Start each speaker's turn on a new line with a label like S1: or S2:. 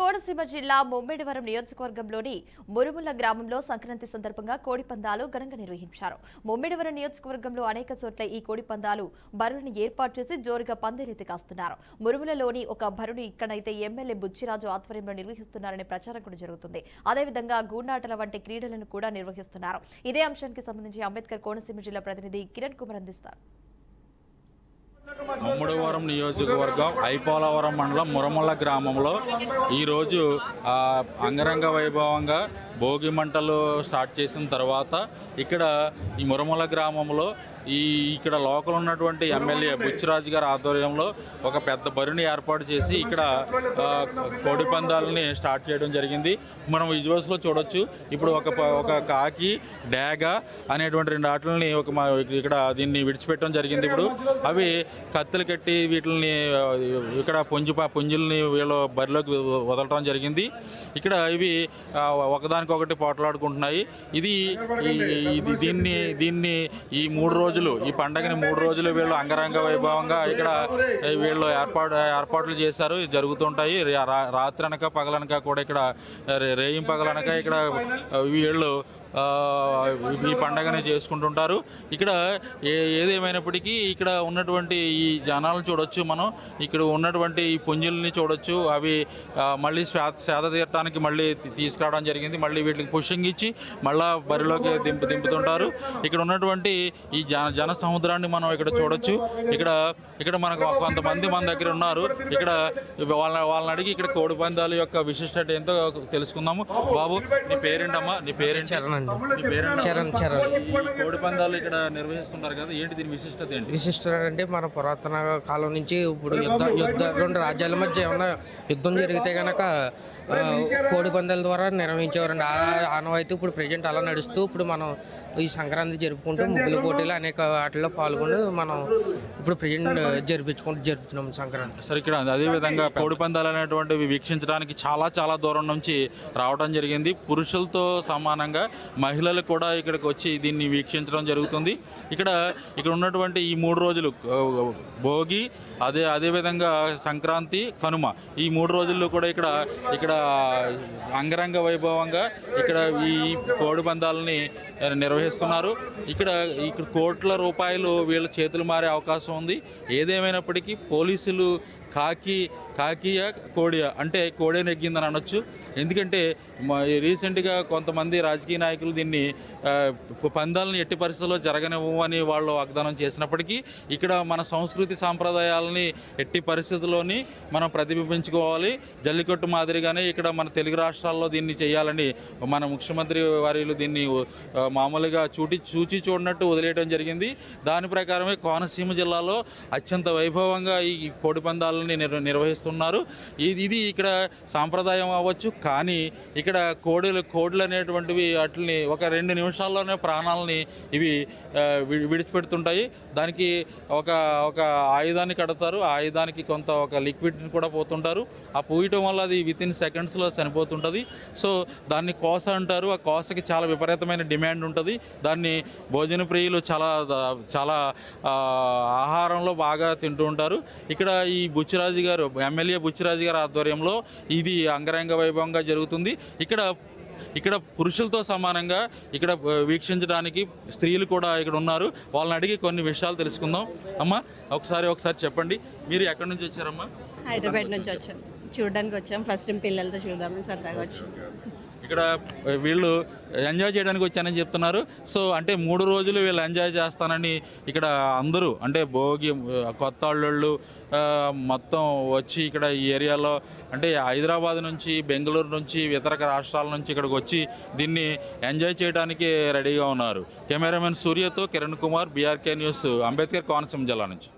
S1: కోనసీమ జిల్లా ముమ్మిడివరం నియోజకవర్గంలోని మురుముల గ్రామంలో సంక్రాంతి సందర్భంగా కోడి పందాలు ఘనంగా నిర్వహించారు. ముమ్మిడివరం నియోజకవర్గంలో అనేక చోట్ల ఈ కోడి పందాలు బరువులను ఏర్పాటు చేసి జోరుగా పందేలెత్తి కాస్తున్నారు. మురుములలోని ఒక బరువును ఇక్కడైతే ఎమ్మెల్యే బుచ్చిరాజు ఆధ్వర్యంలో నిర్వహిస్తున్నారనే ప్రచారం కూడా జరుగుతుంది. అదేవిధంగా గూనాటల వంటి క్రీడలను కూడా నిర్వహిస్తున్నారు. ఇదే అంశానికి సంబంధించి అంబేద్కర్ కోనసీమ జిల్లా ప్రతినిధి కిరణ్ కుమార్ అందిస్తారు.
S2: ముమ్మిడివరం నియోజకవర్గం ఐపోలవరం మండలం మురమల్ల గ్రామంలో ఈరోజు అంగరంగ వైభవంగా భోగి మంటలు స్టార్ట్ చేసిన తర్వాత ఇక్కడ ఈ మురమల్ల గ్రామంలో ఇక్కడ లోకల్ ఉన్నటువంటి ఎమ్మెల్యే బుచ్చిరాజు గారి ఆధ్వర్యంలో ఒక పెద్ద బరిని ఏర్పాటు చేసి ఇక్కడ కోడి పందాలని స్టార్ట్ చేయడం జరిగింది. మనం విజువల్స్లో చూడొచ్చు. ఇప్పుడు ఒక కాకి డాగ అనేటువంటి రెండు ఆటలని ఇక్కడ దీన్ని విడిచిపెట్టడం జరిగింది. ఇప్పుడు అవి కత్తులు కట్టి వీటిని ఇక్కడ పుంజుల్ని వీళ్ళు బరిలోకి వదలటం జరిగింది. ఇక్కడ ఇవి ఒకదానికొకటి పోట్లాడుకుంటున్నాయి. దీన్ని ఈ 3 రోజులు ఈ పండగని 3 రోజులు వీళ్ళు అంగరంగ వైభవంగా ఇక్కడ వీళ్ళు ఏర్పాట్లు చేశారు. జరుగుతుంటాయి. రాత్రి అనక పగలనక కూడా ఇక్కడ రేయింపగలనక ఇక్కడ వీళ్ళు ఈ పండగని చేసుకుంటుంటారు. ఇక్కడ ఏదేమైనప్పటికీ ఇక్కడ ఉన్నటువంటి ఈ జనాలను చూడొచ్చు. మనం ఇక్కడ ఉన్నటువంటి ఈ పుంజుల్ని చూడొచ్చు. అవి మళ్ళీ సేద తీరటానికి మళ్ళీ తీసుకురావడం జరిగింది. మళ్ళీ వీటికి పుషింగ్ ఇచ్చి మళ్ళీ బరిలోకి దింపుతుంటారు. ఇక్కడ ఉన్నటువంటి ఈ జన సముద్రాన్ని మనం ఇక్కడ చూడొచ్చు. ఇక్కడ మనకు కొంతమంది మన దగ్గర ఉన్నారు. ఇక్కడ వాళ్ళని అడిగి ఇక్కడ కోడి పందాల యొక్క విశిష్టత ఏంటో తెలుసుకుందాము. బాబు, నీ పేరేంటమ్మా? నీ పేరేంటి?
S3: చరణ్.
S2: కోడి పందాలు ఇక్కడ నిర్వహిస్తుంటారు కదా, ఏంటి దీని విశిష్టత ఏంటి?
S3: విశిష్టత అంటే మన పురాతన కాలం నుంచి ఇప్పుడు యుద్ధ 2 రాజ్యాల మధ్య ఏమన్నా యుద్ధం జరిగితే కనుక కోడి పందాల ద్వారా నిర్వహించేవారండి. ఆనవాయితీ ఇప్పుడు ప్రజెంట్ అలా నడుస్తూ ఇప్పుడు మనం ఈ సంక్రాంతి జరుపుకుంటూ ముగ్గుల పోటీలు అనేక వాటిల్లో పాల్గొని మనం ఇప్పుడు ప్రజెంట్ జరుపుతున్నాం సంక్రాంతి.
S2: సరే, ఇక్కడ అదేవిధంగా కోడి పందాలు అనేటువంటివి వీక్షించడానికి చాలా దూరం నుంచి రావడం జరిగింది. పురుషులతో సమానంగా మహిళలు కూడా ఇక్కడికి వచ్చి దీన్ని వీక్షించడం జరుగుతుంది. ఇక్కడ ఉన్నటువంటి ఈ 3 రోజులు భోగి, అదేవిధంగా సంక్రాంతి, కనుమ, ఈ 3 రోజుల్లో కూడా ఇక్కడ అంగరంగ వైభవంగా ఇక్కడ ఈ కోడి పందాలని నిర్వహిస్తున్నారు. ఇక్కడ కోట్ల రూపాయలు వీళ్ళ చేతులు మారే అవకాశం ఉంది. ఏదేమైనప్పటికీ పోలీసులు కాకియా కోడియా అంటే కోడే నెగ్గిందని అనొచ్చు. ఎందుకంటే రీసెంట్గా కొంతమంది రాజకీయ నాయకులు దీన్ని పందాలను ఎట్టి పరిస్థితుల్లో జరగనివ్వని వాళ్ళు వాగ్దానం చేసినప్పటికీ ఇక్కడ మన సంస్కృతి సాంప్రదాయాలని ఎట్టి పరిస్థితుల్లోని మనం ప్రతిబింబించుకోవాలి. జల్లికట్టు మాదిరిగానే ఇక్కడ మన తెలుగు రాష్ట్రాల్లో దీన్ని చేయాలని మన ముఖ్యమంత్రి వారిలు దీన్ని మామూలుగా చూచి చూడనట్టు వదిలేయడం జరిగింది. దాని ప్రకారమే కోనసీమ జిల్లాలో అత్యంత వైభవంగా ఈ కోడి పందాలని నిర్వహిస్తున్నారు. ఇది ఇక్కడ సాంప్రదాయం అవ్వచ్చు, కానీ ఇక్కడ కోడులు అనేటువంటివి వాటిని ఒక 2 నిమిషాల్లోనే ప్రాణాలని ఇవి విడిచిపెడుతుంటాయి. దానికి ఒక ఆయుధాన్ని కడతారు. ఆ ఆయుధానికి ఒక లిక్విడ్ని కూడా పోతుంటారు. ఆ పూయటం వల్ల అది వితిన్ సెకండ్స్లో చనిపోతుంటుంది. సో దాన్ని కోస అంటారు. ఆ కోసకి చాలా విపరీతమైన డిమాండ్ ఉంటుంది. దాన్ని భోజన ప్రియులు చాలా ఆహారంలో బాగా తింటూ ఉంటారు. ఇక్కడ ఈ బుచ్చిరాజు గారు, ఎమ్మెల్యే బుచ్చిరాజు గారి ఆధ్వర్యంలో ఇది అంగరంగ వైభవంగా జరుగుతుంది. ఇక్కడ పురుషులతో సమానంగా ఇక్కడ వీక్షించడానికి స్త్రీలు కూడా ఇక్కడ ఉన్నారు. వాళ్ళని అడిగి కొన్ని విషయాలు తెలుసుకుందాం. అమ్మ, ఒకసారి చెప్పండి, మీరు ఎక్కడి నుంచి వచ్చారమ్మా?
S4: హైదరాబాద్ నుంచి వచ్చాం, చూడడానికి వచ్చాం. ఫస్ట్ టైం పిల్లలతో చూద్దామని సరదాగా వచ్చాం.
S2: ఇక్కడ వీళ్ళు ఎంజాయ్ చేయడానికి వచ్చానని చెప్తున్నారు. సో అంటే 3 రోజులు వీళ్ళు ఎంజాయ్ చేస్తానని ఇక్కడ అందరూ, అంటే భోగి, కొత్త అల్లుళ్ళు మొత్తం వచ్చి ఇక్కడ ఈ ఏరియాలో, అంటే హైదరాబాద్ నుంచి, బెంగళూరు నుంచి, ఇతర రాష్ట్రాల నుంచి ఇక్కడికి వచ్చి దీన్ని ఎంజాయ్ చేయడానికి రెడీగా ఉన్నారు. కెమెరామెన్ సూర్యతో కిరణ్ కుమార్, బీఆర్కే న్యూస్, అంబేద్కర్ కోనసీమ జిల్లా నుంచి.